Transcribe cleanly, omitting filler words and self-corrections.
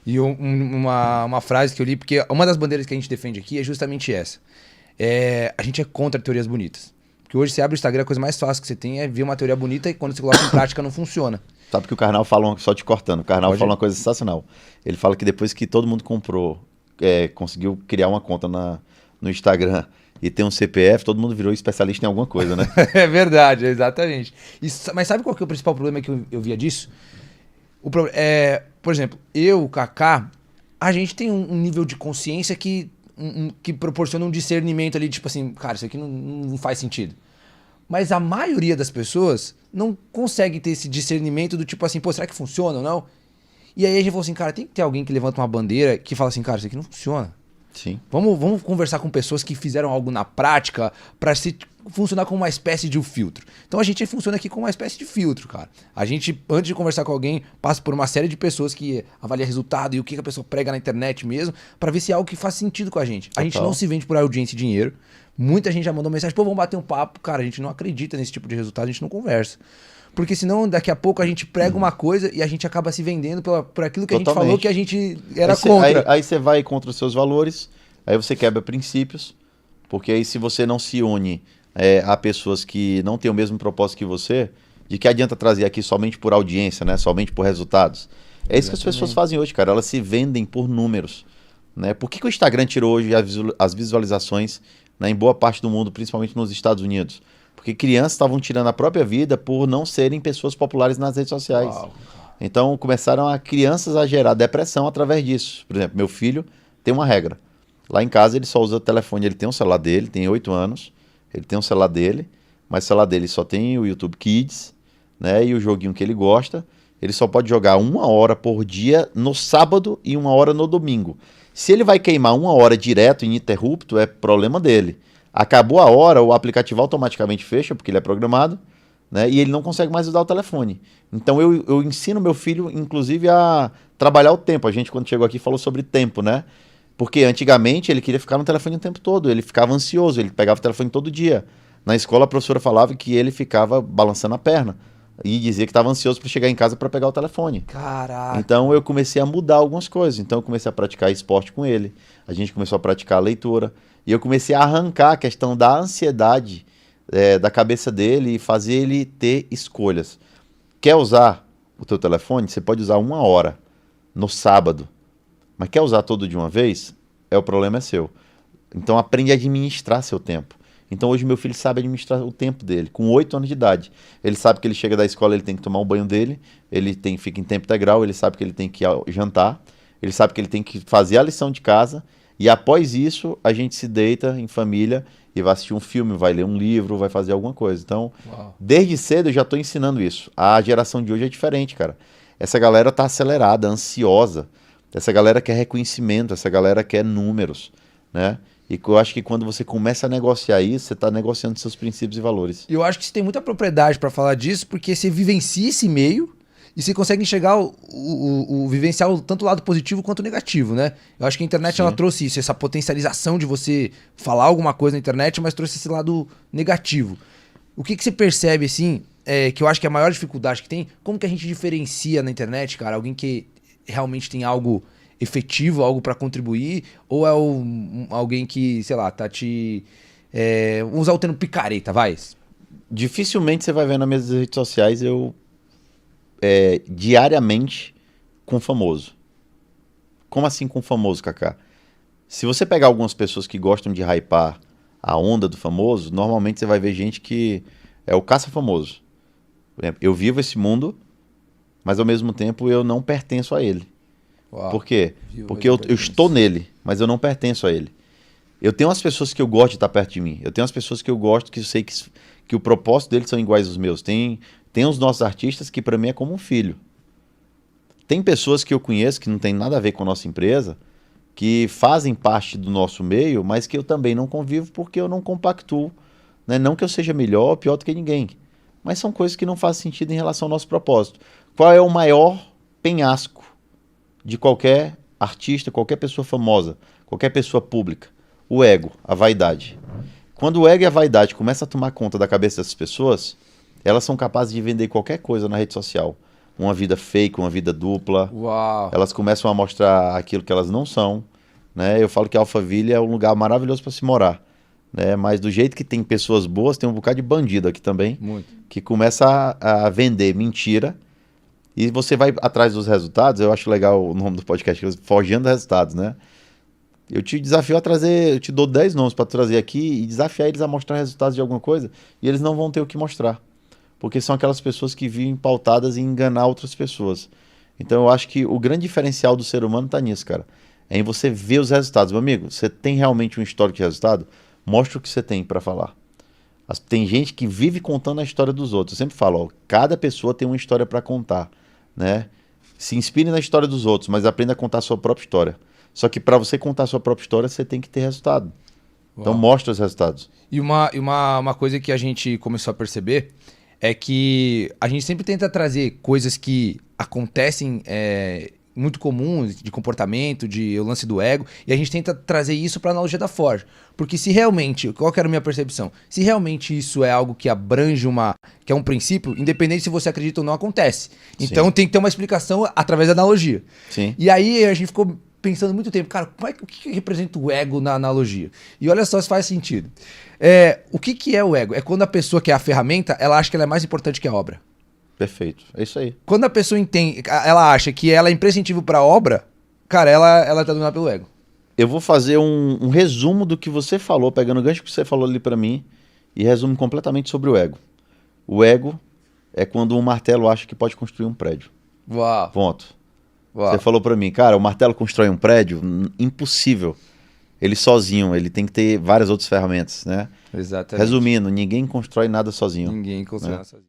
E uma frase que eu li, porque uma das bandeiras que a gente defende aqui é justamente essa. A gente é contra teorias bonitas. Porque hoje você abre o Instagram, a coisa mais fácil que você tem é ver uma teoria bonita e quando você coloca em prática não funciona. Sabe que o Karnal fala, só te cortando, o Karnal Pode fala ir. uma coisa sensacional. Ele fala que depois que todo mundo comprou, conseguiu criar uma conta no Instagram e ter um CPF, todo mundo virou especialista em alguma coisa, né? É verdade, exatamente. Mas sabe qual que é o principal problema que eu via disso? Por exemplo, o Kaká, a gente tem um nível de consciência que proporciona um discernimento ali, tipo assim, cara, isso aqui não faz sentido. Mas a maioria das pessoas não consegue ter esse discernimento do tipo assim, pô, será que funciona ou não? E aí a gente falou assim, cara, tem que ter alguém que levanta uma bandeira que fala assim, cara, isso aqui não funciona. Sim. Vamos conversar com pessoas que fizeram algo na prática para se funcionar como uma espécie de um filtro. Então a gente funciona aqui como uma espécie de filtro, cara. A gente, antes de conversar com alguém, passa por uma série de pessoas que avalia resultado e o que a pessoa prega na internet mesmo, para ver se é algo que faz sentido com a gente. A gente não Total. se vende por audiência e dinheiro. Muita gente já mandou mensagem, pô, vamos bater um papo. Cara, a gente não acredita nesse tipo de resultado, a gente não conversa. Porque senão, daqui a pouco, a gente prega uma coisa e a gente acaba se vendendo por aquilo que a gente falou que a Totalmente. gente era contra. Aí você vai contra os seus valores, aí você quebra princípios, porque aí se você não se une a pessoas que não têm o mesmo propósito que você, de que adianta trazer aqui somente por audiência, né? Somente por resultados? É isso que as pessoas Exatamente. fazem hoje, cara. Elas se vendem por números, né? Por que que o Instagram tirou hoje as visualizações, né, em boa parte do mundo, principalmente nos Estados Unidos? Porque crianças estavam tirando a própria vida por não serem pessoas populares nas redes sociais. Uau. Então começaram a crianças a gerar depressão através disso. Por exemplo, meu filho tem uma regra. Lá em casa ele só usa o telefone, ele tem um celular dele, tem 8 anos, ele tem um celular dele, mas o celular dele só tem o YouTube Kids, né, e o joguinho que ele gosta. Ele só pode jogar 1 hora por dia no sábado e 1 hora no domingo. Se ele vai queimar 1 hora direto, ininterrupto, é problema dele. Acabou a hora, o aplicativo automaticamente fecha, porque ele é programado, né? E ele não consegue mais usar o telefone. Então eu ensino meu filho, inclusive, a trabalhar o tempo. A gente, quando chegou aqui, falou sobre tempo, né? Porque antigamente ele queria ficar no telefone o tempo todo, ele ficava ansioso, ele pegava o telefone todo dia. Na escola a professora falava que ele ficava balançando a perna e dizia que estava ansioso para chegar em casa para pegar o telefone. Caraca. Então eu comecei a mudar algumas coisas. Então eu comecei a praticar esporte com ele, a gente começou a praticar a leitura e eu comecei a arrancar a questão da ansiedade da cabeça dele e fazer ele ter escolhas. Quer usar o teu telefone? Você pode usar 1 hora no sábado, mas quer usar todo de uma vez? O problema é seu. Então aprende a administrar seu tempo. Então hoje meu filho sabe administrar o tempo dele, com 8 anos de idade. Ele sabe que ele chega da escola, ele tem que tomar o banho dele, fica em tempo integral, ele sabe que ele tem que jantar, ele sabe que ele tem que fazer a lição de casa, e após isso a gente se deita em família e vai assistir um filme, vai ler um livro, vai fazer alguma coisa. Então, Uau. desde cedo eu já estou ensinando isso. A geração de hoje é diferente, cara. Essa galera está acelerada, ansiosa. Essa galera quer reconhecimento, essa galera quer números, né? E eu acho que quando você começa a negociar isso, você está negociando seus princípios e valores. E eu acho que você tem muita propriedade pra falar disso, porque você vivencia esse meio e você consegue enxergar vivenciar tanto o lado positivo quanto o negativo, né? Eu acho que a internet ela Sim. trouxe isso, essa potencialização de você falar alguma coisa na internet, mas trouxe esse lado negativo. O que você percebe, assim, que eu acho que é a maior dificuldade que tem, como que a gente diferencia na internet, cara, alguém que realmente tem algo efetivo, algo pra contribuir, ou é alguém que, sei lá, tá te... vamos usar o termo picareta, vai. Dificilmente você vai ver nas minhas redes sociais eu diariamente com famoso. Como assim com famoso, Kaká? Se você pegar algumas pessoas que gostam de hypar a onda do famoso, normalmente você vai ver gente que é o caça-famoso. Por exemplo, eu vivo esse mundo, mas ao mesmo tempo eu não pertenço a ele. Uau. Por quê? Viu, mas Porque não eu estou pertence. nele, mas eu não pertenço a ele. Eu tenho as pessoas que eu gosto de estar perto de mim. Eu tenho as pessoas que eu gosto, que eu sei que o propósito deles são iguais aos meus. Tem os nossos artistas que para mim é como um filho. Tem pessoas que eu conheço que não tem nada a ver com a nossa empresa, que fazem parte do nosso meio, mas que eu também não convivo porque eu não compactuo. Né? Não que eu seja melhor ou pior do que ninguém, mas são coisas que não fazem sentido em relação ao nosso propósito. Qual é o maior penhasco de qualquer artista, qualquer pessoa famosa, qualquer pessoa pública? O ego, a vaidade. Quando o ego e a vaidade começam a tomar conta da cabeça dessas pessoas, elas são capazes de vender qualquer coisa na rede social. uma vida fake, uma vida dupla. Uau. Elas começam a mostrar aquilo que elas não são, né? Eu falo que Alphaville é um lugar maravilhoso para se morar, né? Mas do jeito que tem pessoas boas, tem um bocado de bandido aqui também, Muito. que começa a vender mentira e você vai atrás dos resultados. Eu acho legal o nome do podcast, Forjando Resultados, né? Eu te desafio a trazer, eu te dou 10 nomes para trazer aqui e desafiar eles a mostrar resultados de alguma coisa e eles não vão ter o que mostrar. Porque são aquelas pessoas que vivem pautadas em enganar outras pessoas. Então eu acho que o grande diferencial do ser humano tá nisso, cara. É em você ver os resultados. Meu amigo, você tem realmente um histórico de resultado? Mostra o que você tem para falar. Tem gente que vive contando a história dos outros. Eu sempre falo, ó, cada pessoa tem uma história para contar, né? Se inspire na história dos outros, mas aprenda a contar a sua própria história. Só que para você contar a sua própria história, você tem que ter resultado. Então mostra os resultados. E uma coisa que a gente começou a perceber é que a gente sempre tenta trazer coisas que acontecem muito comuns, de comportamento, de o lance do ego, e a gente tenta trazer isso para a analogia da Forge. Porque se realmente, qual que era a minha percepção? Se realmente isso é algo que abrange que é um princípio, independente se você acredita ou não, acontece. Então tem que ter uma explicação através da analogia. Sim. E aí a gente ficou pensando muito tempo, cara, o que representa o ego na analogia? E olha só se faz sentido. O que é o ego? É quando a pessoa que é a ferramenta, ela acha que ela é mais importante que a obra. Perfeito, é isso aí. Quando a pessoa entende, ela acha que ela é imprescindível para a obra, cara, ela tá dominada pelo ego. Eu vou fazer um resumo do que você falou, pegando o gancho que você falou ali para mim, e resumo completamente sobre o ego. O ego é quando um martelo acha que pode construir um prédio. Uau. Ponto. Uau. Você falou para mim, cara, o martelo constrói um prédio? Impossível. Ele sozinho, ele tem que ter várias outras ferramentas, né? Exatamente. Resumindo, ninguém constrói nada sozinho. Ninguém constrói nada sozinho.